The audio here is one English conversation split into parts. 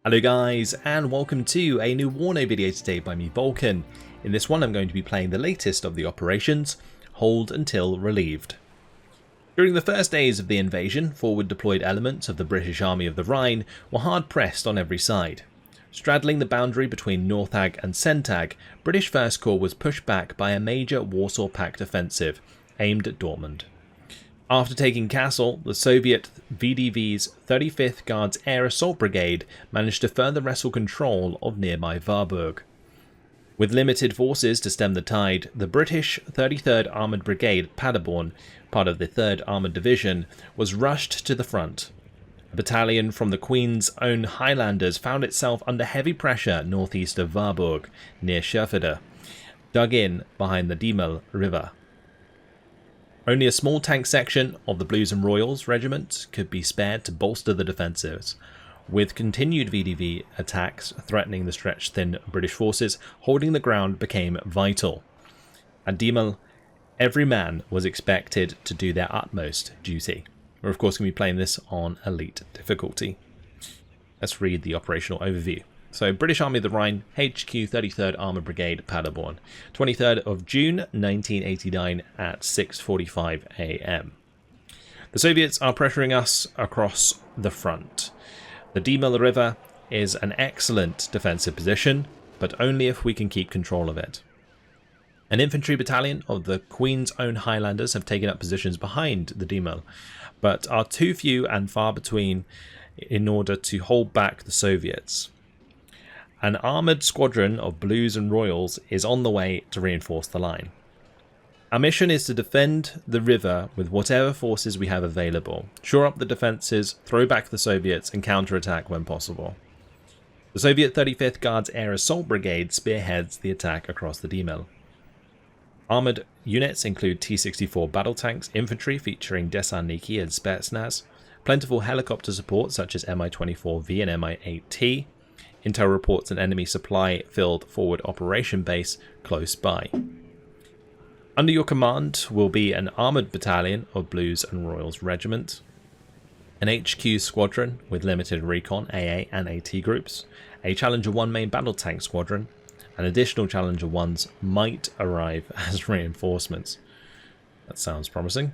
Hello guys, and welcome to a new WARNO video today by me, Vulcan. In this one I'm going to be playing the latest of the operations, Hold Until Relieved. During the first days of the invasion, forward deployed elements of the British Army of the Rhine were hard pressed on every side. Straddling the boundary between Northag and Centag, British First Corps was pushed back by a major Warsaw Pact offensive aimed at Dortmund. After taking Kassel, the Soviet VDV's 35th Guards Air Assault Brigade managed to further wrestle control of nearby Warburg. With limited forces to stem the tide, the British 33rd Armoured Brigade Paderborn, part of the 3rd Armoured Division, was rushed to the front. A battalion from the Queen's Own Highlanders found itself under heavy pressure northeast of Warburg, near Schöfede, dug in behind the Diemel River. Only a small tank section of the Blues and Royals regiment could be spared to bolster the defences. With continued VDV attacks threatening the stretched-thin British forces, holding the ground became vital. At Diemel, every man was expected to do their utmost duty. We're of course going to be playing this on Elite difficulty. Let's read the operational overview. So, British Army of the Rhine, HQ 33rd Armoured Brigade, Paderborn, 23rd of June 1989 at 6:45 AM. The Soviets are pressuring us across the front. The Diemel River is an excellent defensive position, but only if we can keep control of it. An infantry battalion of the Queen's Own Highlanders have taken up positions behind the Diemel, but are too few and far between in order to hold back the Soviets. An armoured squadron of Blues and Royals is on the way to reinforce the line. Our mission is to defend the river with whatever forces we have available, shore up the defences, throw back the Soviets and counterattack when possible. The Soviet 35th Guards Air Assault Brigade spearheads the attack across the Diemel. Armoured units include T-64 battle tanks, infantry featuring Desarniki and Spetsnaz, plentiful helicopter support such as Mi-24V and Mi-8T. Intel reports an enemy supply-filled forward operation base close by. Under your command will be an armoured battalion of Blues and Royals Regiment, an HQ squadron with limited recon AA and AT groups, a Challenger 1 main battle tank squadron, and additional Challenger 1s might arrive as reinforcements. That sounds promising.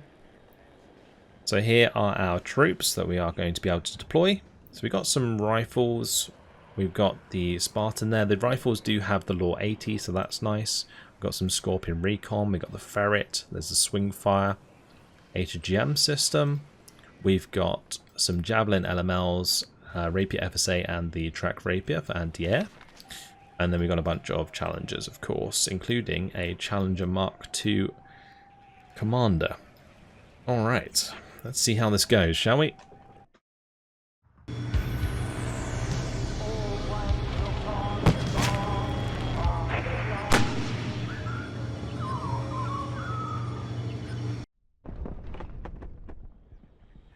So here are our troops that we are going to be able to deploy. So we've got some rifles. We've got the Spartan there. The rifles do have the Law 80, so that's nice. We've got some Scorpion Recon. We've got the Ferret. There's the Swing Fire. HGM system. We've got some Javelin LMLs, Rapier FSA, and the Track Rapier for anti-air. And then we've got a bunch of Challengers, of course, including a Challenger Mark II Commander. Alright, let's see how this goes, shall we?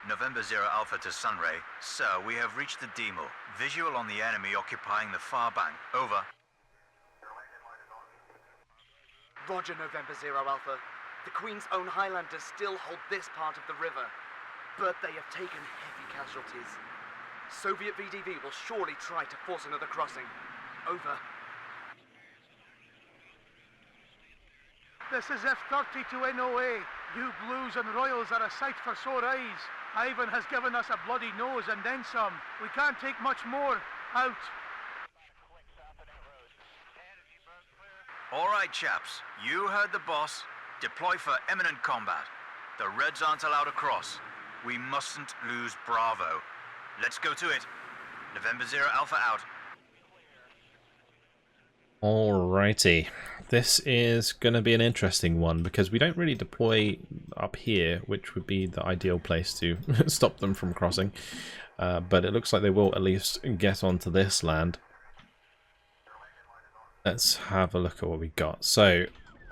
November 0 Alpha to Sunray. Sir, we have reached the Diemel. Visual on the enemy occupying the far bank. Over. Roger, November 0 Alpha. The Queen's Own Highlanders still hold this part of the river, but they have taken heavy casualties. Soviet VDV will surely try to force another crossing. Over. This is F-30 to NOA. You Blues and Royals are a sight for sore eyes. Ivan has given us a bloody nose and then some. We can't take much more. Out. All right, chaps. You heard the boss. Deploy for imminent combat. The Reds aren't allowed across. We mustn't lose Bravo. Let's go to it. November 0 Alpha out. Alrighty. This is going to be an interesting one because we don't really deploy up here, which would be the ideal place to stop them from crossing. But it looks like they will at least get onto this land. Let's have a look at what we got. So,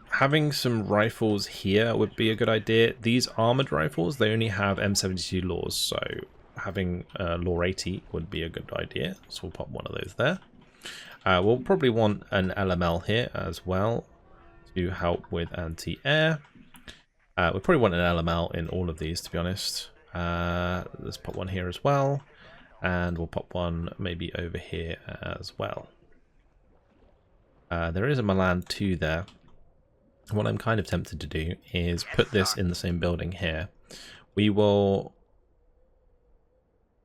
having some rifles here would be a good idea. These armoured rifles, they only have M72 laws, so having Law 80 would be a good idea. So we'll pop one of those there. We'll probably want an LML here as well to help with anti-air. We'll probably want an LML in all of these, to be honest. Let's put one here as well. And we'll pop one maybe over here as well. There is a Milan 2 there. What I'm kind of tempted to do is put this in the same building here. We will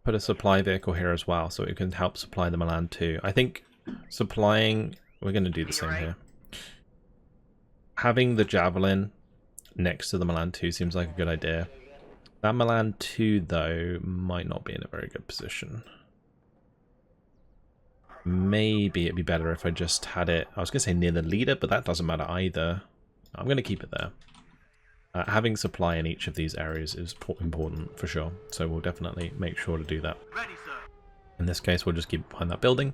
put a supply vehicle here as well, so it can help supply the Milan 2. I think supplying... We're going to do the same here. Having the Javelin next to the Milan 2 seems like a good idea. That Milan 2, though, might not be in a very good position. Maybe it'd be better if I just had it... I was going to say near the leader, but that doesn't matter either. I'm going to keep it there. Having supply in each of these areas is important for sure, so we'll definitely make sure to do that. Ready, sir. In this case, we'll just keep it behind that building.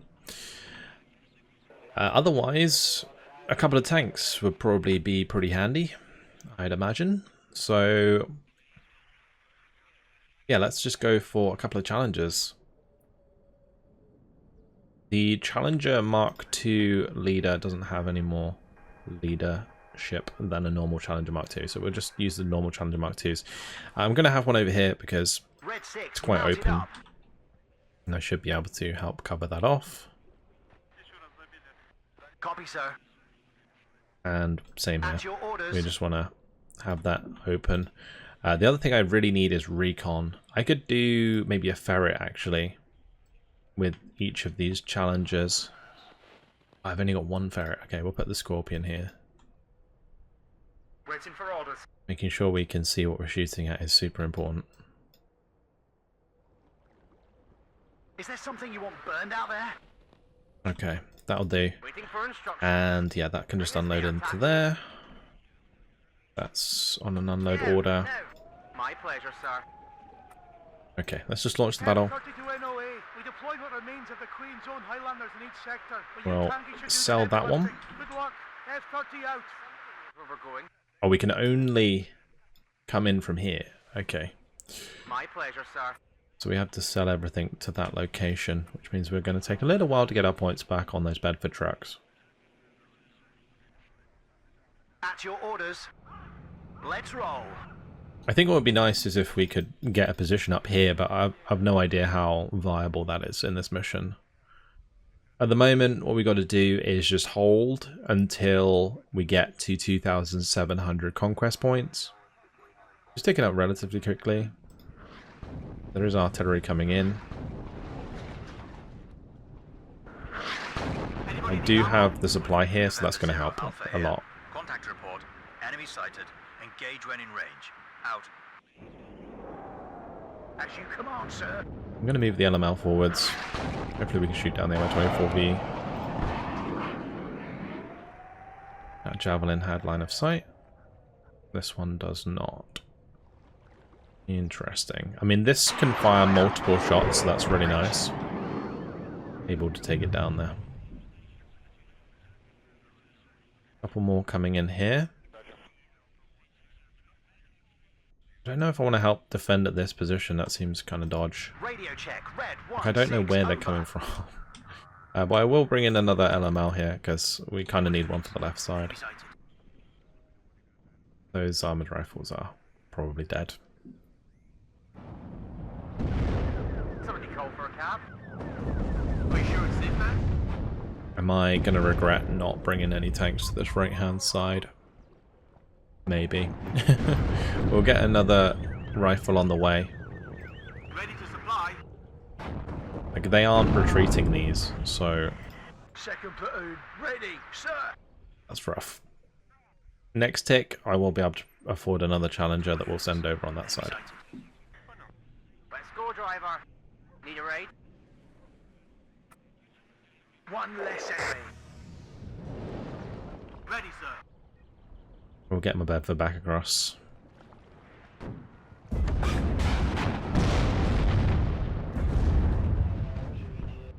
Otherwise, a couple of tanks would probably be pretty handy, I'd imagine. So, yeah, let's just go for a couple of challenges. The Challenger Mark II leader doesn't have any more leadership than a normal Challenger Mark II, so we'll just use the normal Challenger Mark IIs. I'm going to have one over here because it's quite open, and I should be able to help cover that off. Copy, sir. And same here. At your orders. We just want to have that open. The other thing I really need is recon. I could do maybe a ferret actually with each of these challengers. I've only got one ferret. Okay, we'll put the Scorpion here. Waiting for orders. Making sure we can see what we're shooting at is super important. Is there something you want burned out there? Okay, that'll do. Waiting for instructions. And yeah, that can just unload into there. That's on an unload order. No. My pleasure, sir. Okay, let's just launch the battle. F-32 NOA. We deployed what remains of the Queen's Own Highlanders in each sector. But Well, tankies should do sell the that one. Good luck. F-30 out. Where we're going. Oh, we can only come in from here. Okay. My pleasure, sir. So we have to sell everything to that location, which means we're going to take a little while to get our points back on those Bedford trucks. At your orders. Let's roll. I think what would be nice is if we could get a position up here, but I've no idea how viable that is in this mission. At the moment, what we got to do is just hold until we get to 2,700 conquest points. Just taking up relatively quickly. There is artillery coming in. I do have the supply here, so that's going to help a lot. Contact report. Enemy sighted. Engage when in range. Out. As you command, sir. I'm going to move the LML forwards. Hopefully we can shoot down the MI-24V. That Javelin had line of sight. This one does not. Interesting. I mean, this can fire multiple shots, so that's really nice. Able to take it down there. Couple more coming in here. I don't know if I want to help defend at this position. That seems kind of dodge. Radio check. Red. I don't know where they're coming from. But I will bring in another LML here because we kind of need one for the left side. Those armored rifles are probably dead. Somebody call for a cab. Are you sure it's safe, man? Am I going to regret not bringing any tanks to this right-hand side? Maybe. We'll get another rifle on the way. Ready to supply. Like, they aren't retreating these, so Second platoon. Ready, sir. that's rough. Next tick, I will be able to afford another Challenger that we'll send over on that side. Let's go, driver. Need a raid? One less enemy. Ready, sir. We'll get my Bedford back across.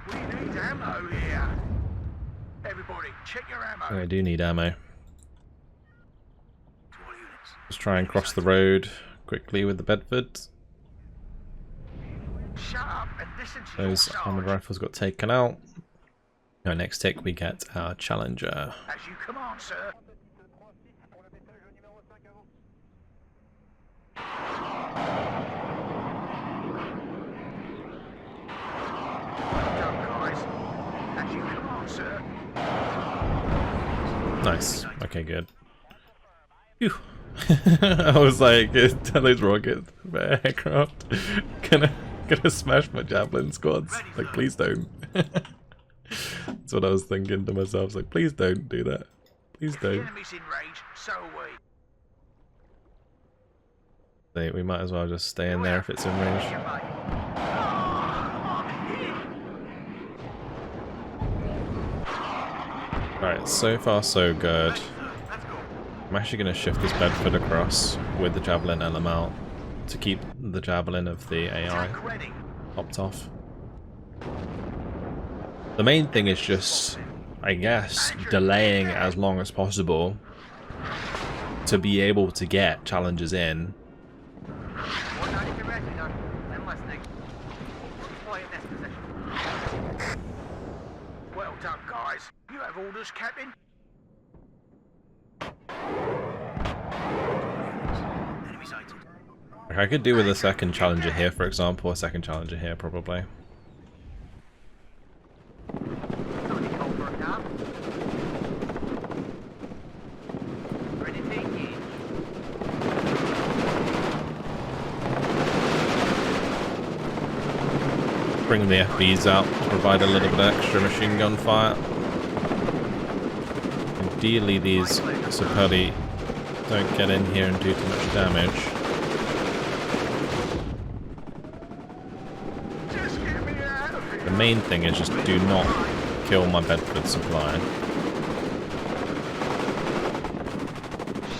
We need ammo here. Everybody, check your ammo. I do need ammo. Just try and cross the road quickly with the Bedford. Shut up and listen to Those your armored sarge. rifles got taken out. Now, next tick we get our Challenger. As you command, sir. on, sir. Nice. Okay, good. Phew. I was like, tell those rockets, aircraft, gonna smash my javelin squads. Like, please don't. That's what I was thinking to myself. I was like, please don't do that. Please don't. Enemies in range, so are we. We might as well just stay in there if it's in range. Right, so far so good. I'm actually going to shift this Bedford across with the Javelin LML to keep the Javelin of the AI popped off. The main thing is just, I guess, delaying as long as possible to be able to get challenges in. Well done, guys. You have orders, Captain? I could do with a second challenger here, for example. A second challenger here, probably. Bring the FBs out to provide a little bit of extra machine gun fire. Ideally, these Sapelli don't get in here and do too much damage. The main thing is just do not kill my Bedford supply.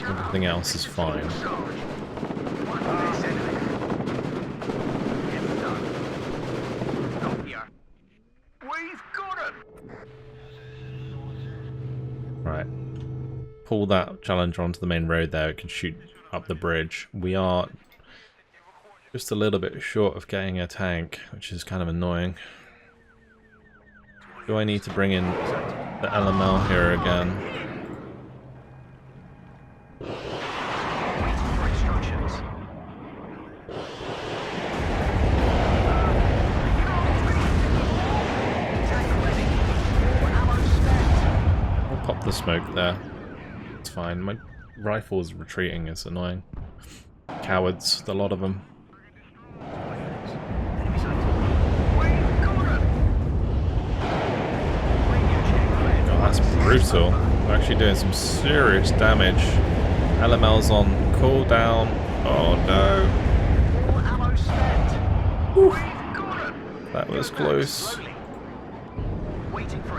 Everything else is fine. Right. Pull that Challenger onto the main road there. It can shoot up the bridge. We are just a little bit short of getting a tank, which is kind of annoying. Do I need to bring in the LML here again? I'll pop the smoke there. It's fine. My rifle's retreating. It's annoying. Cowards, a lot of them. That's brutal. We're actually doing some serious damage. LML's on cooldown. Oh no. That was close.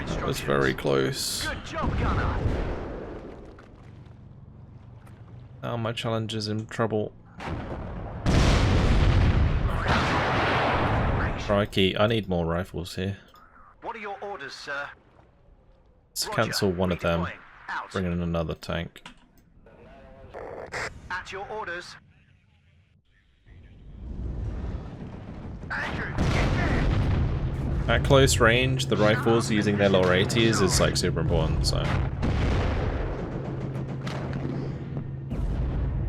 That was very close. Now my challenger's in trouble. Crikey, I need more rifles here. What are your orders, sir? Let's cancel one of them. Bring in another tank. At your orders. At close range, the rifles using their lower 80s is like super important, so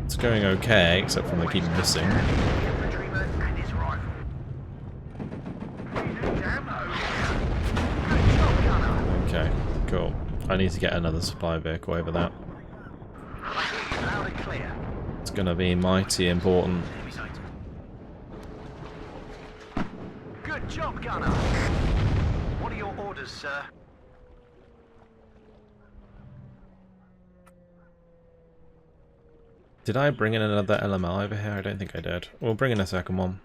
it's going okay, except when they keep missing. Okay, cool. I need to get another supply vehicle over that. It's gonna be mighty important. Good job, gunner. What are your orders, sir? Did I bring in another LML over here? I don't think I did. We'll bring in a second one.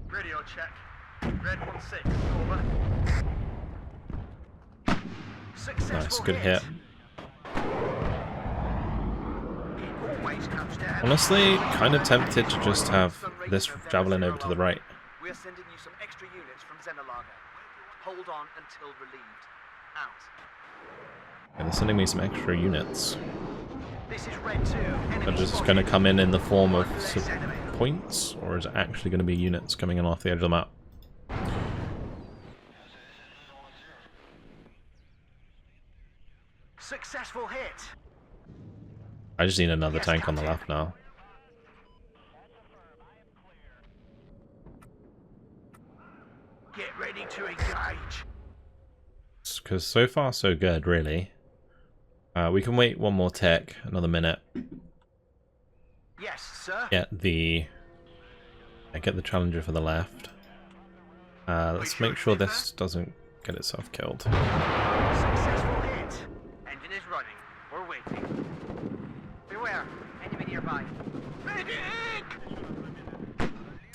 Radio check. Red 1-6, over. Nice, good hit. Honestly, kind of tempted to just have this Javelin over to the right. We are sending you some extra units from Zenalaga. Hold on until relieved. Out. And they're sending me some extra units. This is Red 2. They're just going to come in the form of points, or is it actually going to be units coming in off the edge of the map? Successful hit. I just need another tank on the left now. Get ready to engage. Because so far so good, really. We can wait one more tick, another minute. Yes, sir. Get the Challenger for the left. Let's make sure this doesn't get itself killed. Successful hit. Engine is running. We're waiting. Beware. Enemy nearby. Medic!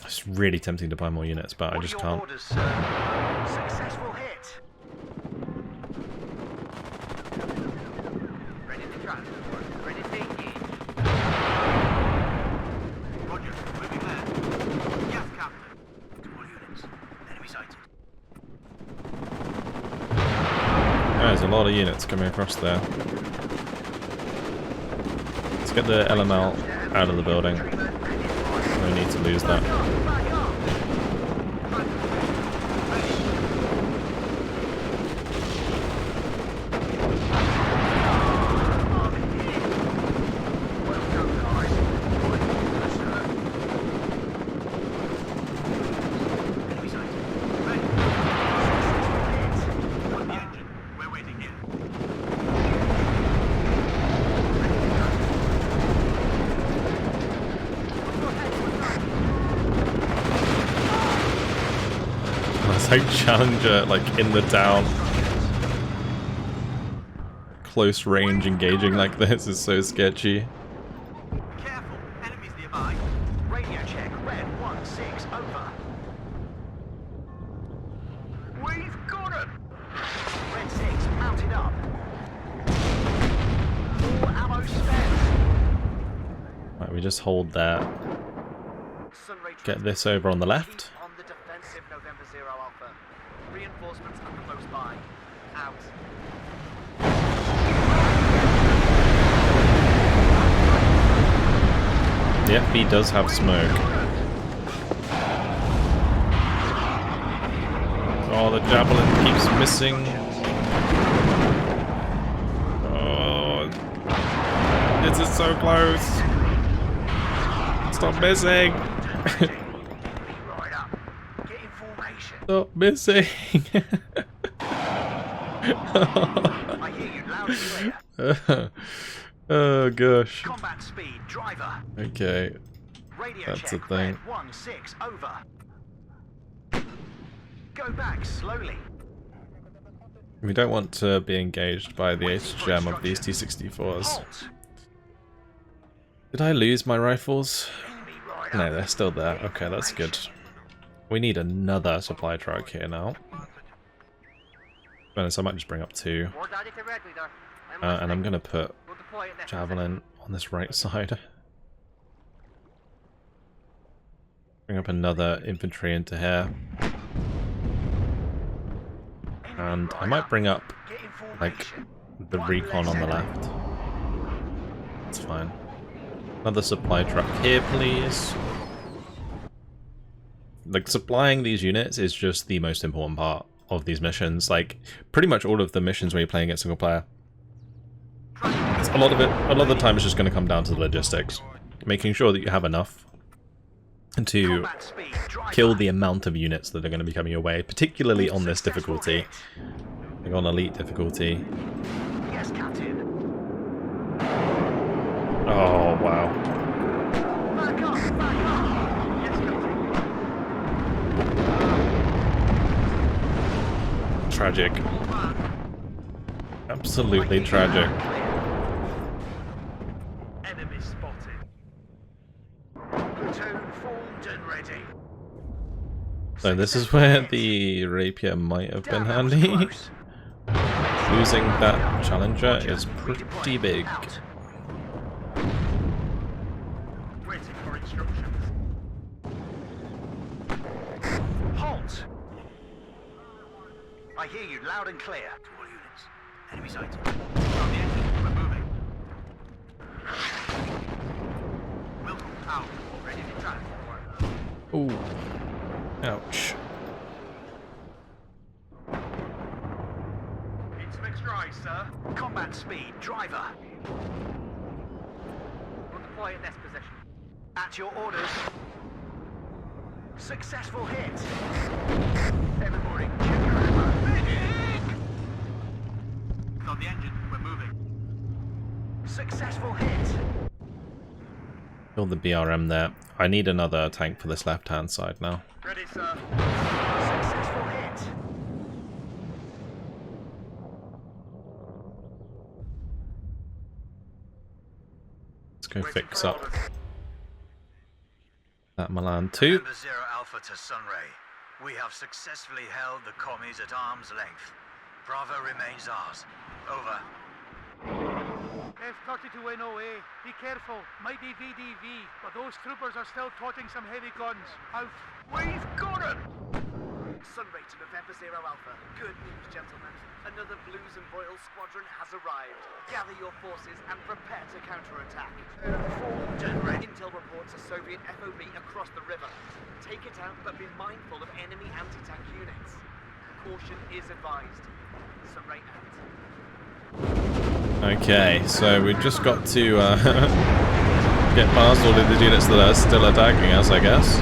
It's really tempting to buy more units, but I just What are your can't. orders, sir? Successful hit. Ready to transport. Ready to engage. Roger. Moving there. Yes, Captain. To all units. Enemy sighted. There's a lot of units coming across there. Let's get the LML out of the building. No need to lose that. Back up! Enemy sighted. Ready. On the engine. We're waiting here. It's like Challenger, like in the town. Close range engaging like this is so sketchy. Careful, enemies nearby. Radio check, red 1-6, over. We've got him! Red 6, mounted up. All ammo spent. Right, we just hold that. Sunray Get this over on the left. Keep on the defensive, November 0 Alpha. Reinforcements are close by. Out. The FB does have smoke. Oh, the javelin keeps missing. Oh, this is so close. Stop missing. Right up. Get in formation. Stop missing. I hear you loud and clear. Oh gosh. Combat speed, driver. Okay. Radio That's check, a thing. red 1-6, over. Go back slowly. We don't want to be engaged by the HGM of these T-64s. Halt. Did I lose my rifles? Enemy right No, up. they're still there. Okay, that's good. We need another supply truck here now. So I might just bring up two. More data to red leader. And I'm going to put We'll deploy it next. Javelin on this right side. Bring up another infantry into here. And I might bring up, Get in like, formation. the recon on the left. That's fine. Another supply truck here, please. Like, supplying these units is just the most important part of these missions. Like, pretty much all of the missions where you're playing it single player. A lot of the time it's just going to come down to the logistics. Making sure that you have enough to Combat speed, driver. kill the amount of units that are going to be coming your way, particularly on this difficulty. Like on elite difficulty. Yes, Captain. Oh, wow. Back up, back up. Yes, Captain. Tragic. Absolutely tragic. Enemy spotted. Platoon formed and ready. So this is where the rapier might have been Damn, that was handy. close. Losing that Challenger is pretty big. Out. Waiting for instructions. Halt! I hear you loud and clear. To all units. Enemy sighted. On the engine, we're moving. Welcome out. Ready to transport. Ooh. Ouch. It's mixed rise, sir. Combat speed, driver. We'll deploy it next position. At your orders. Successful hit. Everybody, check your ammo. It's on the engine. We're moving. Successful hit. Killed the BRM there. I need another tank for this left-hand side now. Ready, sir. Successful hit. Let's go fix up that Milan 2. November 0 Alpha to Sunray. We have successfully held the commies at arm's length. Bravo remains ours. Over. F-32NOA, be careful, might be VDV, but those troopers are still toting some heavy guns. Out. We've got him! Sunray to November 0 Alpha. Good news, gentlemen. Another Blues and Royals squadron has arrived. Gather your forces and prepare to counterattack. Intel reports a Soviet FOB across the river. Take it out, but be mindful of enemy anti-tank units. Caution is advised. Sunray out. Okay, so we've just got to get past all of the units that are still attacking us, I guess.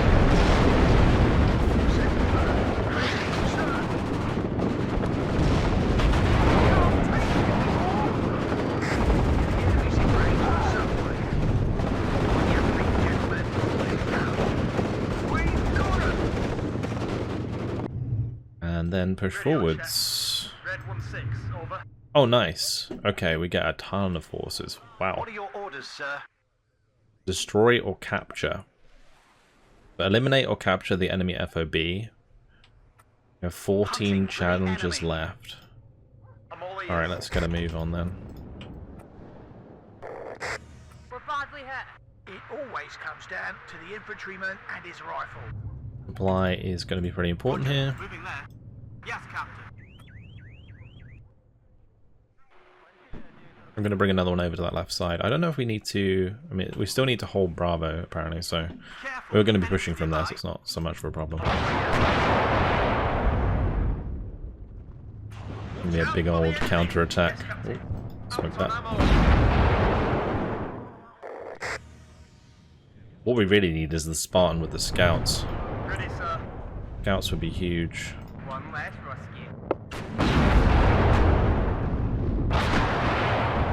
And then push forwards. Red 1-6, over. Oh, nice. Okay, we get a ton of forces. Wow. What are your orders, sir? Destroy or capture. Eliminate or capture the enemy FOB. We have 14 challenges left. Alright, let's get a move on then. We're badly hit. It always comes down to the infantryman and his rifle. Supply is going to be pretty important here. Moving there. Yes, Captain. I'm going to bring another one over to that left side. I don't know if we need to... I mean, we still need to hold Bravo, apparently, so... We're going to be pushing from there, so it's not so much of a problem. Gonna be a big old counter-attack. Oh, smoke that. What we really need is the Spartan with the scouts. Ready, sir. Scouts would be huge. One left rescue.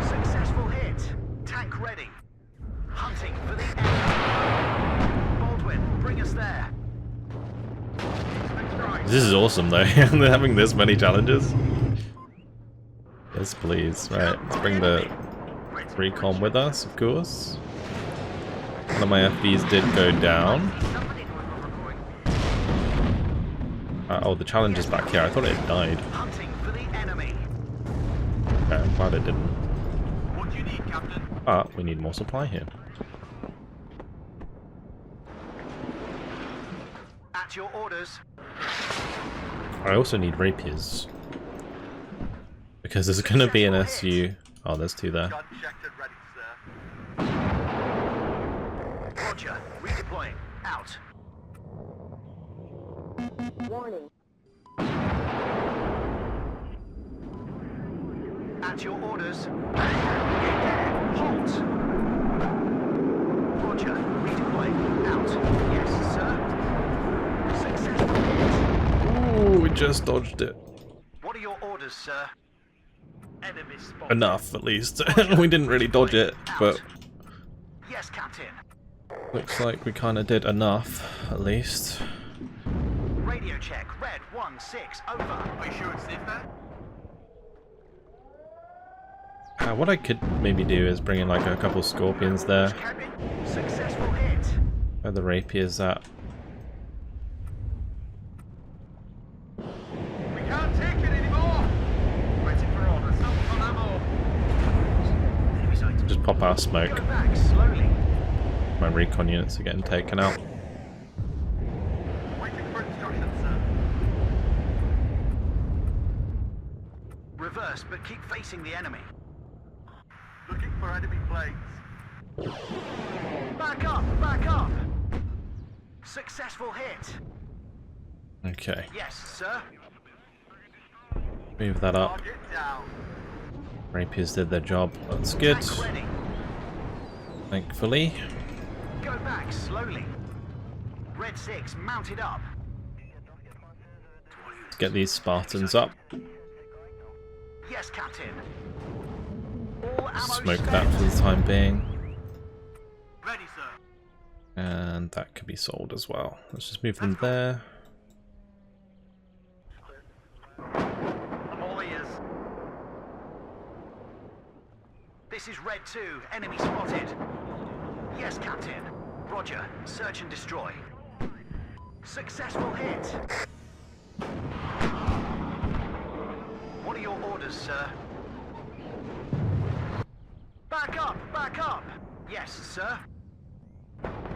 Successful hit. Tank ready. Hunting for the enemy. Baldwin, bring us there. This is awesome though, having this many challenges. Yes, please. Right, let's bring the recon with us, of course. One of my FBs did go down. Oh, the challenge is back here. I thought it had died. Hunting for the enemy. Okay, I'm glad it didn't. What do you need, Captain? Ah, we need more supply here. At your orders. I also need rapiers. Because there's going to be an SU. Oh, there's two there. Gun checked and ready, sir. Roger. Redeploying. Out. Warning. At your orders. Halt. Roger. Redeploying. Out. Yes, sir. Successful hit. Ooh, we just dodged it. What are your orders, sir? Enemy spotted. Enough, at least. We didn't really dodge it, but Yes, Captain. looks like we kind of did enough, at least. Radio check. Red 1-6. Over. Are you sure it's safe there? What I could maybe do is bring in like a couple scorpions there. Cabin. Successful hit. Where the rapiers at? We can't take it anymore. Ready for orders. On ammo. Enemy sighted. Just pop our smoke. Go back slowly. My recon units are getting taken out. Waiting for instructions, sir. Reverse, but keep facing the enemy. Looking for enemy planes. Back up. Back up. Successful hit. Okay, Yes, sir. move that up. Target down. Rapiers did their job. That's good. Tank ready. Thankfully. Go back slowly. Red 6 mounted up. Let's get these Spartans up. Yes, Captain. All ammo Smoke spent. that for the time being. Ready, sir. And that could be sold as well. Let's just move them there. I'm all ears. This is Red 2. Enemy spotted. Yes, Captain. Roger. Search and destroy. Successful hit. What are your orders, sir? Back up! Back up! Yes, sir.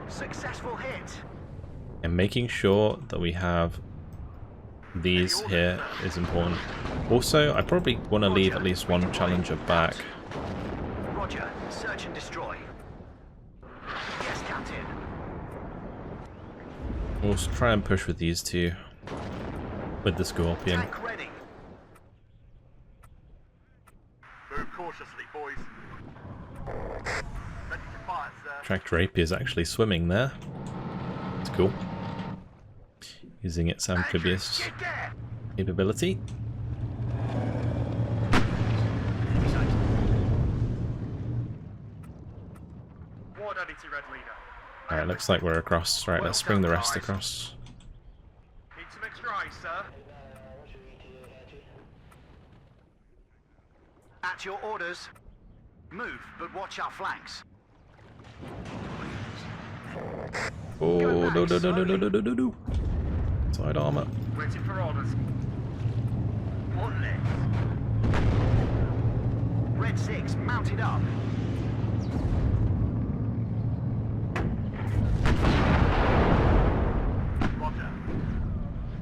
Successful hit. And making sure that we have these here is important. Also, I probably want to leave at least one challenger back. Roger. Search and destroy. Yes, Captain. We'll try and push with these two. With the Scorpion. Tank ready. Move cautiously, boys. Ready to fire, sir. Tracked Rapier is actually swimming there. It's cool. Using its amphibious Get there! capability. War daddy to Red Leader. Alright, looks like we're across. Right, let's bring the rest across. Need some extra eyes, sir. At your orders. Move, but watch our flanks. Oh, no, no, no, no, no, no, no, no, no. Side armor. Waiting for orders. One left. Red 6 mounted up. Roger.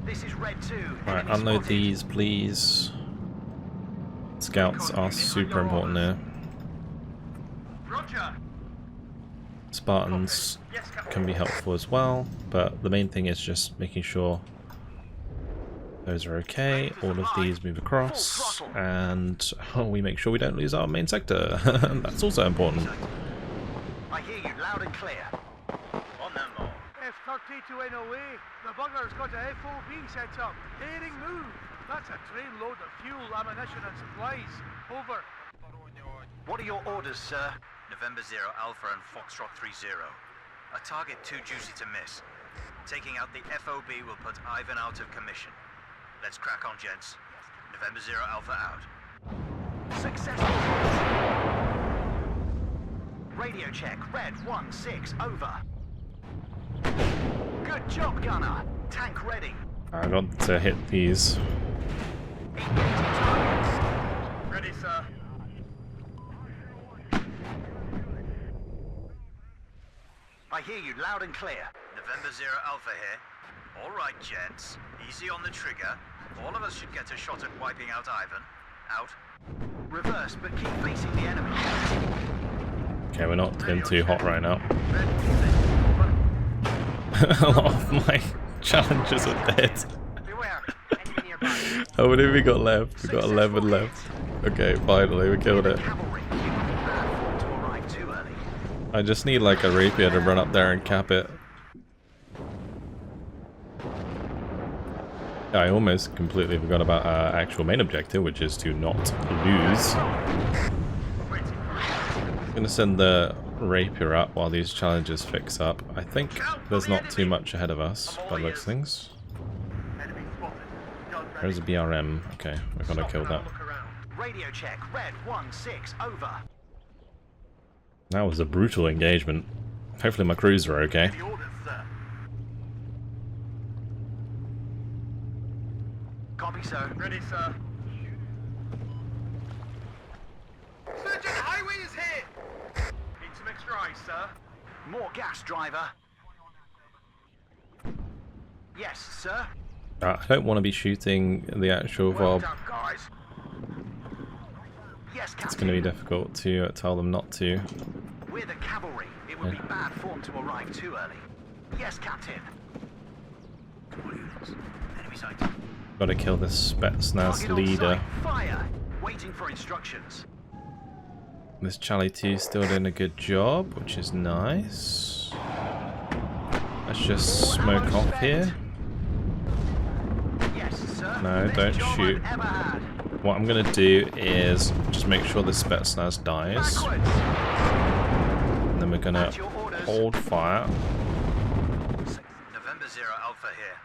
This is Red 2. Alright, Enemy unload spotted. these, please. Scouts are super important here. Roger. Spartans Yes, Captain. can be helpful as well, but the main thing is just making sure those are okay. All of these move across, and we make sure we don't lose our main sector. That's also important. I hear you loud and clear. On them all. F-32 NOA. The bugger's got a FOB set up. Daring move. That's a trainload of fuel, ammunition and supplies. Over. What are your orders, sir? November 0 Alpha and Foxtrot 30. A target too juicy to miss. Taking out the FOB will put Ivan out of commission. Let's crack on, gents. November 0 Alpha out. Successful. Radio check. Red 1-6. Over. Good job, gunner. Tank ready. I got to hit these. Engaging targets. Ready, sir. I hear you loud and clear. November 0 Alpha here. All right, gents. Easy on the trigger. All of us should get a shot at wiping out Ivan. Out. Reverse, but keep facing the enemy. Okay, we're not doing too hot right now. A lot of my challenges are dead. Beware. Enemy nearby. How many have we got left? We've got 11 left. Okay, finally, we killed it. Cavalry. It would be bad form to arrive too early. I just need like a rapier to run up there and cap it. I almost completely forgot about our actual main objective, which is to not lose. I'm gonna send the rapier up while these challenges fix up. I think there's not too much ahead of us by those things. Enemy spotted. Gun ready. There's a BRM. Okay, we're gonna Stop kill and that. have a look around. Radio check. Red 1-6. Over. That was a brutal engagement. Hopefully my crews are okay. The orders, sir. Copy, sir. Ready, sir. Sergeant, highway is hit. Need some extra eyes, sir. More gas, driver. Yes, sir. I don't want to be shooting the actual Well Vob. done, guys. Yes, Captain. It's going to be difficult to tell them not to. We're the cavalry. It would be bad form to arrive too early. Yes, Captain. All units. Enemy sight. Got to kill this Spetsnaz Target on leader. sight. Fire. Waiting for instructions. This Charlie 2 still doing a good job, which is nice. I Let's just smoke off here. Yes, sir. No, don't shoot. What I'm gonna do is just make sure the Spetsnaz dies. And then we're gonna hold fire. November 0 Alpha here.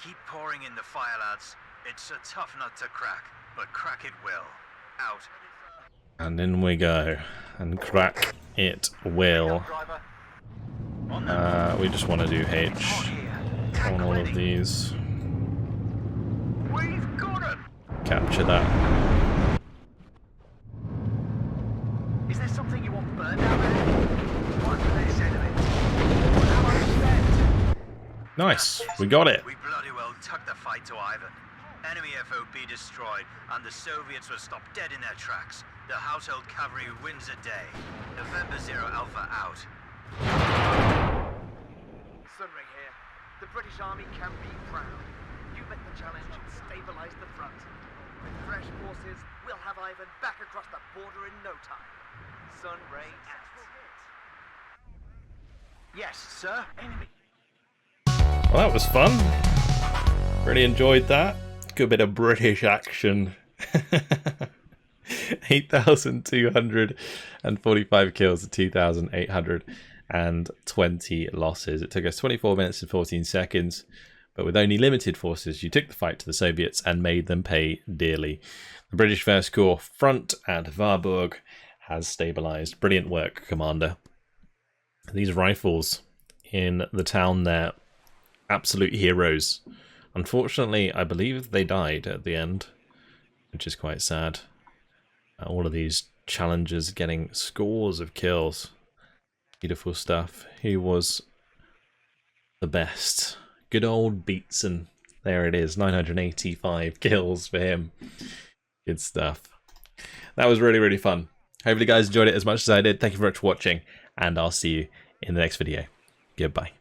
Keep pouring in the fire, lads. It's a tough nut to crack, but crack it will. Out. And in we go. And crack it will. We just want to do H on all of these. We've got him. Capture that. Is there something you want burned out there? What's the next end of it? How much spent? Nice, we got it. We bloody well took the fight to Ivan. Enemy FOB destroyed, and the Soviets were stopped dead in their tracks. The household cavalry wins a day. November 0 Alpha out. Sunray here. The British Army can be proud. You met the challenge and stabilized the front. With fresh forces, we'll have Ivan back across the border in no time. Sunray out. Yes, sir. Enemy. Well, that was fun. Really enjoyed that. Good bit of British action. 8,245 kills to 2,820 losses. It took us 24 minutes and 14 seconds, but with only limited forces, you took the fight to the Soviets and made them pay dearly. The British First Corps front at Warburg has stabilized. Brilliant work, Commander. These rifles in the town there, absolute heroes. Unfortunately, I believe they died at the end, which is quite sad. All of these challengers getting scores of kills. Beautiful stuff. He was the best. Good old Beatson. There it is, 985 kills for him. Good stuff. That was really, really fun. Hopefully you guys enjoyed it as much as I did. Thank you very much for watching, and I'll see you in the next video. Goodbye.